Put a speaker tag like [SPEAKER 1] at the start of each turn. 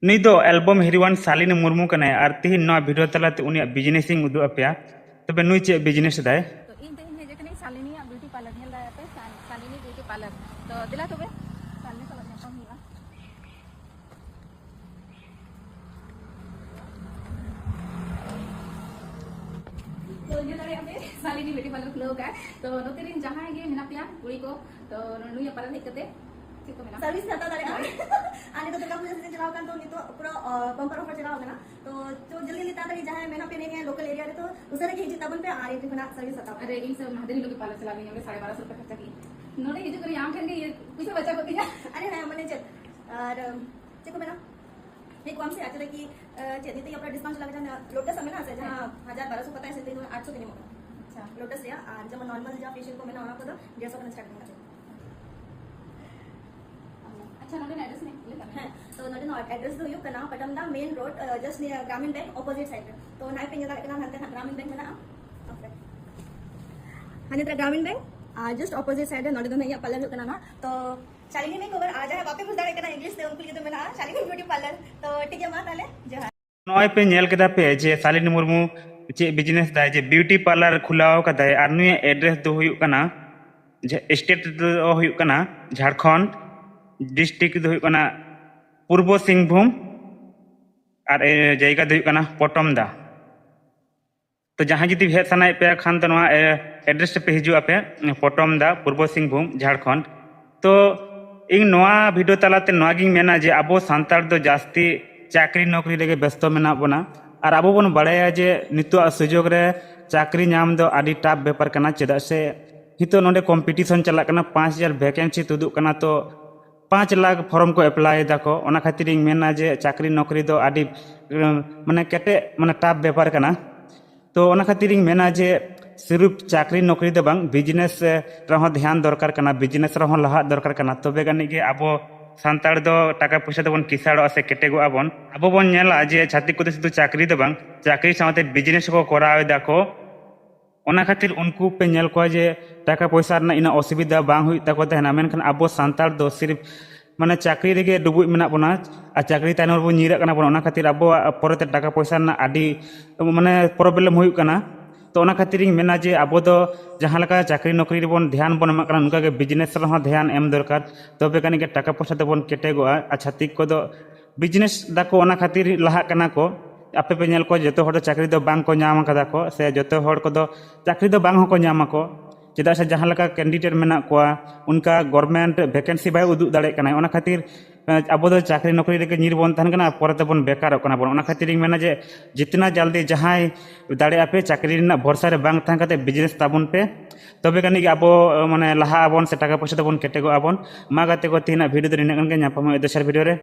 [SPEAKER 1] नुई दो album heroine Shalini Murmu कने और तिहिन नवा वीडियो तलाते उनिया बिजनेस इंग उदु अपेया तबे नुई चे बिजनेस दाय
[SPEAKER 2] तो इन तेहिन हेजे कने शालिनी ब्यूटी पार्लर हेल दाय पे शालिनी ब्यूटी पार्लर तो दिला तबे शालिनी साला nyapam हुआ तो ये दारे आपे शालिनी ब्यूटी पार्लर खुलो का तो नोते रिन जहां गे मेना पिया कुड़ी को तो नुई पार्लर हेज कते
[SPEAKER 3] सर्विस करता था आने तो दुर्गा पूजा से चलाओ kan तो नहीं तो पूरा बम्पर ऑफर चलाओ ना तो जो जल्दी जल्दी तातरी जहां मेना पे नहीं है लोकल एरिया रे तो दूसरे के हिजी तबन पे आ रही थी बना सर्विस करता
[SPEAKER 2] अरे इन सब महादेवी लोग पार्लर चला गई हमने 1250 रुपए खर्चा की नोड़े हिजू करी आम ठन के ये कुछ बचा को दिया
[SPEAKER 3] अरे हां मने चल और देखो मेना एक काम से आचले की जे दीदी अपना डिस्काउंट लगा जाना लोटस में ना से जहां 1200 पता है से 800 के नहीं अच्छा लोटस या और जब नॉर्मल जा फेशियल को मैंने होना को तो 150 का स्टार्ट करना
[SPEAKER 2] अच्छा नोड़े एड्रेस नहीं ले
[SPEAKER 3] है तो नोड़े एड्रेस दो यू कना Patamda main road just near ग्रामीण बैंक ऑपोजिट साइड तो नाइ पे जगह कना हंते ग्रामीण बैंक ना ओके हने ग्रामीण बैंक जस्ट ऑपोजिट साइड है नोड़े दो नहीं पार्लर कना ना तो शालिनी में कवर आ जाए वापस कुछ दाड़े कना इंग्लिश से उनको तो मेना शालिनी ब्यूटी पार्लर तो ठीक है मा ताले जो
[SPEAKER 1] नॉय पे नेल केदा पे जे शालिनी मुर्मू चे बिजनेस दाय जे ब्यूटी पार्लर खुलाव कदाय और नुई एड्रेस दो हुयु कना जे स्टेट दो हुयु कना झारखंड डिस्ट्रिक्ट दो हुयु कना पूर्व सिंहभूम और जगह दो हुयु कना पटमदा तो जहां जुदी हेज सनाय पे खान तो नवा एड्रेस पे हिजु आपे पटमदा पूर्व सिंहभूम झारखंड तो इन नवा वीडियो तालाते नवा गिंग मेना जे अबो सांतार दो जास्ती चाकरी नौकरी लेके व्यस्त मेना बोना और अब बन बाड़ाया जे नितो सुजोग रे चाकरी नाम दो आदि टाप बेपार कना चेदा से हितो नोडे कंपटीशन चला कना 5000 वैकेंसी तुदु कना तो 5 लाख फॉर्म को अप्लाई दाको ओना खातिर इन मेना जे चाकरी नौकरी दो आदि माने केटे माने टाप बेपार कना तो ओना खातिर इन मेना जे सिर्फ चाकरी नौकरी दो बांग बिजनेस रहो ध्यान दरकार कना बिजनेस रहो लहा दरकार कना तबे गानी के आबो सांतार दो टाका पैसा दबन किसाड़ो से केटेगो आबन आबो बन नेला जे छातिक को शुधु चाकरी दो बांग चाकरी साथे बिजनेस को कराव दाको ओना खातिर उनको पे नेल को जे टाका पैसा ना इना असुविधा बांग हुई ताको तहना मेनखान आबो सांतार दो सिर्फ माने चाकरी रेगे डुबुई मेना बना आ चाकरी तायनर बो निरा कना बना ओना खातिर आबो परते टाका पैसा ना आदि माने प्रॉब्लम हुई कना तो ओना खातिर मेना जे आबो दो जहां लका चाकरी नौकरी रे बन ध्यान बन एमा कना उनका के बिजनेस रहो ध्यान एम दरकार तबे कानी के टाका पैसा दबन केटेगोआ अच्छा तिक को दो बिजनेस दाको ओना खातिर लहा कना को आपे पे नेल को जतो हड़ चाकरी दो बांग को नाम कदा को से जतो हड़ को दो चाकरी दो बांग को नाम को चेदा से जहां लका कैंडिडेट मेना को उनका गवर्नमेंट वैकेंसी बाय उदु दाड़े कना ओना खातिर अब दो चाकरी नौकरी रे निर बन तहन कना परते बन बेकार कना बन ओना खातिर मेना जे जितना जल्दी जहां दाड़े आपे चाकरी ना भरोसा रे बांग तहन कते बिजनेस ताबन पे तबे कानी के अब माने लहा आबन से टाका पैसा दबन केटेगो आबन मा गाते को तिना वीडियो दे निना के ᱧᱟᱯᱟᱢ ᱫᱚᱥᱟᱨ वीडियो रे।